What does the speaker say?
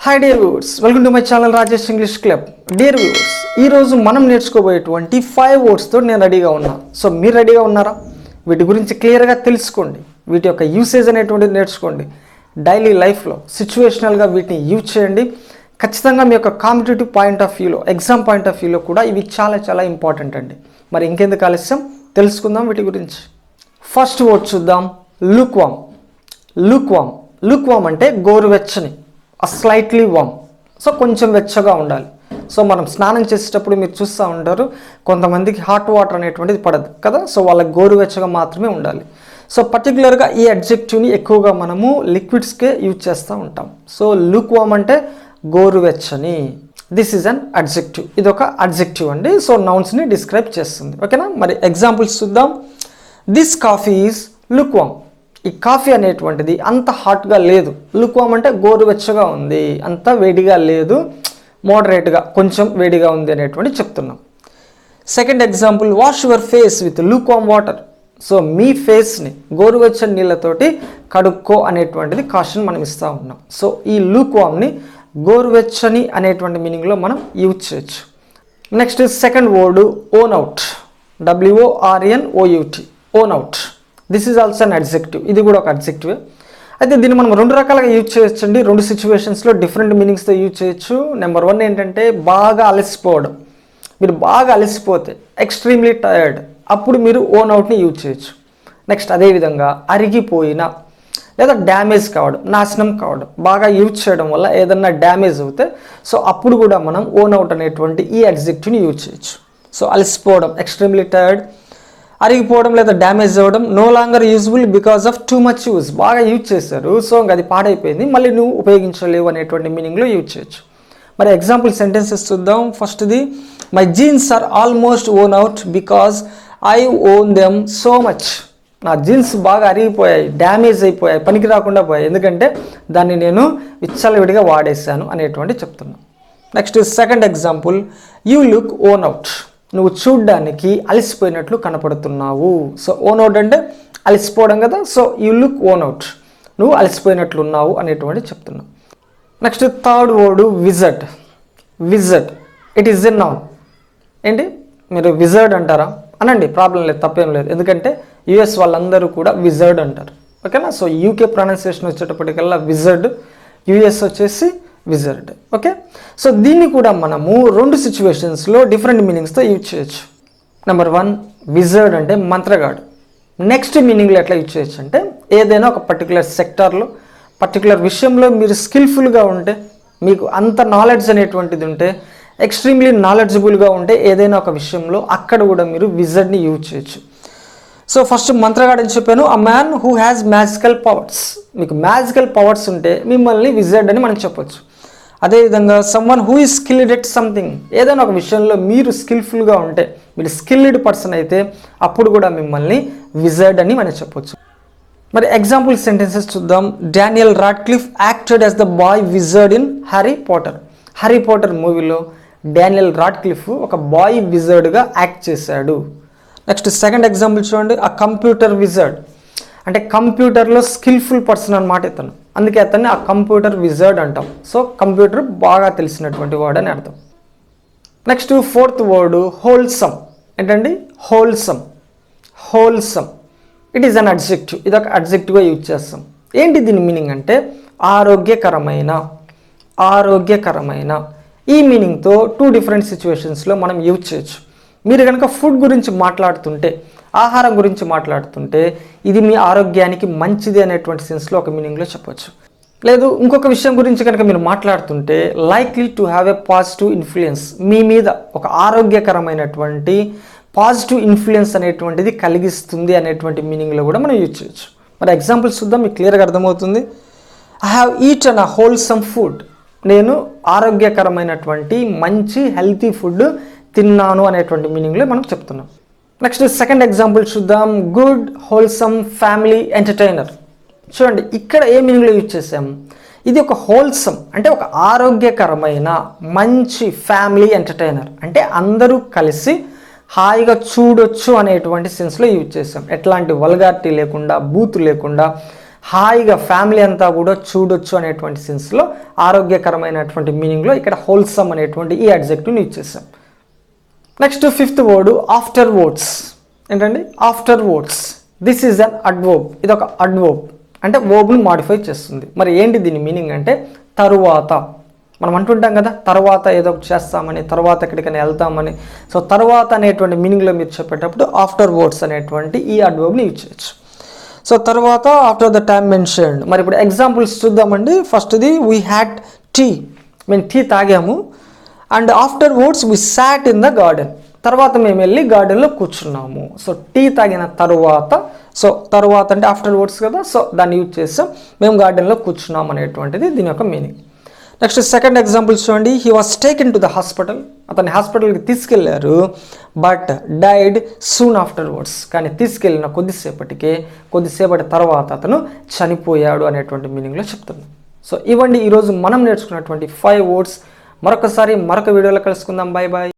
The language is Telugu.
Hi dear viewers, welcome to my channel Rajesh English club. Dear viewers, ఈరోజు మనం నేర్చుకోబోయేటువంటి 5 వర్డ్స్తో నేను రెడీగా ఉన్నా. సో మీరు రెడీగా ఉన్నారా? వీటి గురించి క్లియర్గా తెలుసుకోండి, వీటి యొక్క యూసేజ్ అనేటువంటిది నేర్చుకోండి. డైలీ లైఫ్లో సిచ్యువేషనల్గా వీటిని యూజ్ చేయండి. ఖచ్చితంగా మీ యొక్క కాంపిటేటివ్ పాయింట్ ఆఫ్ వ్యూలో, ఎగ్జామ్ పాయింట్ ఆఫ్ వ్యూలో కూడా ఇవి చాలా చాలా ఇంపార్టెంట్ అండి. మరి ఇంకెందుకు ఆలస్యం, తెలుసుకుందాం వీటి గురించి. ఫస్ట్ వర్డ్ చూద్దాం, లూక్వామ్. లూక్వామ్ లూక్వామ్ అంటే గోరువెచ్చని, స్లైట్లీ వామ్. సో కొంచెం వెచ్చగా ఉండాలి. సో మనం స్నానం చేసేటప్పుడు మీరు చూస్తూ ఉంటారు, కొంతమందికి హాట్ వాటర్ అనేటువంటిది పడదు కదా. సో వాళ్ళకి గోరువెచ్చగా మాత్రమే ఉండాలి. సో పర్టికులర్గా ఈ అడ్జెక్టివ్ని ఎక్కువగా మనము లిక్విడ్స్కే యూజ్ చేస్తూ ఉంటాం. సో లూక్వామ్ అంటే గోరువెచ్చని. This is an adjective. ఇది ఒక అడ్జెక్టివ్ అండి. సో నౌన్స్ని డిస్క్రైబ్ చేస్తుంది. ఓకేనా? మరి ఎగ్జాంపుల్స్ చూద్దాం. This coffee is lukewarm. ఈ కాఫీ అనేటువంటిది అంత హాట్గా లేదు. లూక్వామ్ అంటే గోరువెచ్చగా ఉంది, అంత వేడిగా లేదు, మోడరేట్గా కొంచెం వేడిగా ఉంది అనేటువంటి చెప్తున్నాం. Second example, wash your face with lukewarm water. So మీ ఫేస్ని గోరువెచ్చని నీళ్ళతోటి కడుక్కో అనేటువంటిది కాషన్ మనం ఇస్తూ ఉన్నాం. సో ఈ లూక్వామ్ని గోరువెచ్చని అనేటువంటి మీనింగ్లో మనం యూజ్ చేయొచ్చు. Next second word, own out. WORNOUT, own out. This is also an adjective. ఇది కూడా ఒక అడ్జెక్టివే. అయితే దీన్ని మనం 2 రకాలుగా యూజ్ చేయొచ్చండి. 2 సిచ్యువేషన్స్లో డిఫరెంట్ మీనింగ్స్తో యూజ్ చేయొచ్చు. నెంబర్ 1 ఏంటంటే బాగా అలసిపోవడం. మీరు బాగా అలసిపోతే, ఎక్స్ట్రీమ్లీ టయర్డ్, అప్పుడు మీరు ఓన్ అవుట్ని యూజ్ చేయొచ్చు. నెక్స్ట్ అదేవిధంగా అరిగిపోయిన లేదా డ్యామేజ్ కావడం, నాశనం కావడం, బాగా యూజ్ చేయడం వల్ల ఏదన్నా డ్యామేజ్ అవుతే సో అప్పుడు కూడా మనం ఓన్ అవుట్ అనేటువంటి ఈ అడ్జెక్టివ్ని యూజ్ చేయొచ్చు. సో అలసిపోవడం, ఎక్స్ట్రీమ్లీ టయర్డ్. అరిగిపోవడం లేదా డ్యామేజ్ అవ్వడం, no longer useful because of too much use. బాగా యూజ్ చేశారు, సో అది పాడైపోయింది, మళ్ళీ నువ్వు ఉపయోగించలేవు అనేటువంటి మీనింగ్లో యూజ్ చేయొచ్చు. మరి ఎగ్జాంపుల్ సెంటెన్సెస్ చూద్దాం. ఫస్ట్ది, my jeans are almost worn out because I worn them so much. నా జీన్స్ బాగా అరిగిపోయాయి, డ్యామేజ్ అయిపోయాయి, పనికి రాకుండా పోయాయి, ఎందుకంటే దాన్ని నేను విచ్చలవిడిగా వాడేశాను అనేటువంటి చెప్తున్నాను. Next second example, you look own out. నువ్వు చూడ్డానికి అలసిపోయినట్లు కనపడుతున్నావు. సో ఓన్ అవుట్ అంటే అలసిపోవడం కదా. So you look own out, నువ్వు అలసిపోయినట్లున్నావు అనేటువంటి చెప్తున్నావు. Next third word, wizard. Wizard, it is a noun. ఏంటి, మీరు విజర్డ్ అంటారా? అనండి, ప్రాబ్లం లేదు, తప్పేం లేదు. ఎందుకంటే యుఎస్ వాళ్ళందరూ కూడా విజర్డ్ అంటారు. ఓకేనా? సో యూకే ప్రొనౌన్సియేషన్ వచ్చేటప్పటికల్లా విజర్డ్, యుఎస్ వచ్చేసి విజర్డ్. ఓకే? సో దీన్ని కూడా మనము 2 సిచ్యువేషన్స్లో డిఫరెంట్ మీనింగ్స్తో యూజ్ చేయొచ్చు. నెంబర్ 1, విజర్డ్ అంటే మంత్రగాడు. నెక్స్ట్ మీనింగ్లో ఎట్లా యూజ్ చేయొచ్చు అంటే, ఏదైనా ఒక పర్టికులర్ సెక్టార్లో, పర్టికులర్ విషయంలో మీరు స్కిల్ఫుల్గా ఉంటే, మీకు అంత నాలెడ్జ్ అనేటువంటిది ఉంటే, ఎక్స్ట్రీమ్లీ నాలెడ్జబుల్గా ఉంటే ఏదైనా ఒక విషయంలో, అక్కడ కూడా మీరు విజర్డ్ని యూజ్ చేయొచ్చు. సో ఫస్ట్ మంత్రగాడు అని చెప్పాను, a man who has magical powers. మీకు మ్యాజికల్ పవర్స్ ఉంటే మిమ్మల్ని విజర్డ్ అని మనం చెప్పొచ్చు. అదేవిధంగా someone who is skilled at something. ఏదైనా ఒక విషయంలో మీరు స్కిల్ఫుల్గా ఉంటే, మీరు స్కిల్డ్ పర్సన్ అయితే అప్పుడు కూడా మిమ్మల్ని విజర్డ్ అని మనం చెప్పొచ్చు. మరి ఎగ్జాంపుల్ సెంటెన్సెస్ చూద్దాం. Daniel Radcliffe acted as the boy wizard in Harry Potter. Harry Potter మూవీలో డానియల్ రాడ్క్లిఫ్ ఒక బాయ్ విజర్డ్గా యాక్ట్ చేశాడు. నెక్స్ట్ సెకండ్ ఎగ్జాంపుల్ చూడండి, ఆ కంప్యూటర్ విజర్డ్. అంటే కంప్యూటర్లో స్కిల్ఫుల్ పర్సన్ అన్నమాట ఇతను, అందుకే అతన్ని ఆ కంప్యూటర్ విజర్డ్ అంటాం. సో కంప్యూటర్ బాగా తెలిసినటువంటి వర్డ్ అని అర్థం. Next fourth word, wholesome. ఏంటండి, wholesome. Wholesome, it is an adjective. ఇది ఒక అడ్జెక్టివ్గా యూజ్ చేస్తాం. ఏంటి దీని మీనింగ్ అంటే ఆరోగ్యకరమైన. ఆరోగ్యకరమైన ఈ మీనింగ్తో 2 డిఫరెంట్ సిచ్యువేషన్స్లో మనం యూజ్ చేయొచ్చు. మీరు కనుక ఫుడ్ గురించి మాట్లాడుతుంటే, ఆహారం గురించి మాట్లాడుతుంటే, ఇది మీ ఆరోగ్యానికి మంచిది అనేటువంటి సెన్స్లో ఒక మీనింగ్లో చెప్పొచ్చు. లేదు, ఇంకొక విషయం గురించి కనుక మీరు మాట్లాడుతుంటే, likely to have a positive influence. మీ మీద ఒక ఆరోగ్యకరమైనటువంటి పాజిటివ్ ఇన్ఫ్లుయెన్స్ అనేటువంటిది కలిగిస్తుంది అనేటువంటి మీనింగ్లో కూడా మనం యూజ్ చేయొచ్చు. మరి ఎగ్జాంపుల్స్ చూద్దాం, మీకు క్లియర్గా అర్థమవుతుంది. I have eaten a wholesome food. నేను ఆరోగ్యకరమైనటువంటి మంచి హెల్తీ ఫుడ్ తిన్నాను అనేటువంటి మీనింగ్లో మనం చెప్తున్నాం. నెక్స్ట్ సెకండ్ ఎగ్జాంపుల్ చూద్దాం. Good wholesome family entertainer. చూడండి, ఇక్కడ ఏ మీనింగ్లో యూజ్ చేసాము. ఇది ఒక హోల్సమ్ అంటే ఒక ఆరోగ్యకరమైన మంచి ఫ్యామిలీ ఎంటర్టైనర్, అంటే అందరూ కలిసి హాయిగా చూడొచ్చు అనేటువంటి సెన్స్లో యూజ్ చేసాం. ఎట్లాంటి వల్గారిటీ లేకుండా, బూత్ లేకుండా హాయిగా ఫ్యామిలీ అంతా కూడా చూడొచ్చు అనేటువంటి సెన్స్లో ఆరోగ్యకరమైనటువంటి మీనింగ్లో ఇక్కడ హోల్సమ్ అనేటువంటి ఈ అడ్జెక్టివ్ని యూజ్ చేసాం. Next 5th word afterwards. ఏంటండి afterwards? This is an adverb. ఇది ఒక అడ్వర్బ్ అంటే వర్బ్ని మాడిఫై చేస్తుంది. మరి ఏంటి దీని మీనింగ్ అంటే తరువాత. మనం అంటుంటాం కదా తర్వాత ఏదో ఒకటి చేస్తామని, తర్వాత ఎక్కడికైనా వెళ్తామని. సో తర్వాత అనేటువంటి మీనింగ్లో మీరు చెప్పేటప్పుడు ఆఫ్టర్ వర్డ్స్ అనేటువంటి ఈ అడ్వర్బ్ని యూజ్ చేయొచ్చు. సో తర్వాత ఆఫ్టర్ ద టైమ్ మెన్షన్డ్. మరి ఇప్పుడు ఎగ్జాంపుల్స్ చూద్దామండి. ఫస్ట్ది వీ హ్యాడ్ టీ, మేము టీ తాగాము. And afterwards we sat in the garden, తర్వాత మేము వెళ్ళి గార్డెన్లో కూర్చున్నాము. సో టీ తాగిన తర్వాత, సో తర్వాత అంటే ఆఫ్టర్ వర్డ్స్ కదా, సో దాన్ని యూజ్ చేస్తాం. మేము గార్డెన్లో కూర్చున్నాం అనేటువంటిది దీని యొక్క మీనింగ్. నెక్స్ట్ సెకండ్ ఎగ్జాంపుల్ చూడండి. He was taken to the hospital, అతన్ని హాస్పిటల్కి తీసుకెళ్లారు. But died soon after words, కానీ తీసుకెళ్ళిన కొద్దిసేపటి తర్వాత అతను చనిపోయాడు అనేటువంటి మీనింగ్లో చెప్తున్నాం. సో ఇవ్వండి ఈరోజు మనం నేర్చుకున్నటువంటి 5 వర్డ్స్. మరొక వీడియోలో కలుసుకుందాం. Bye bye.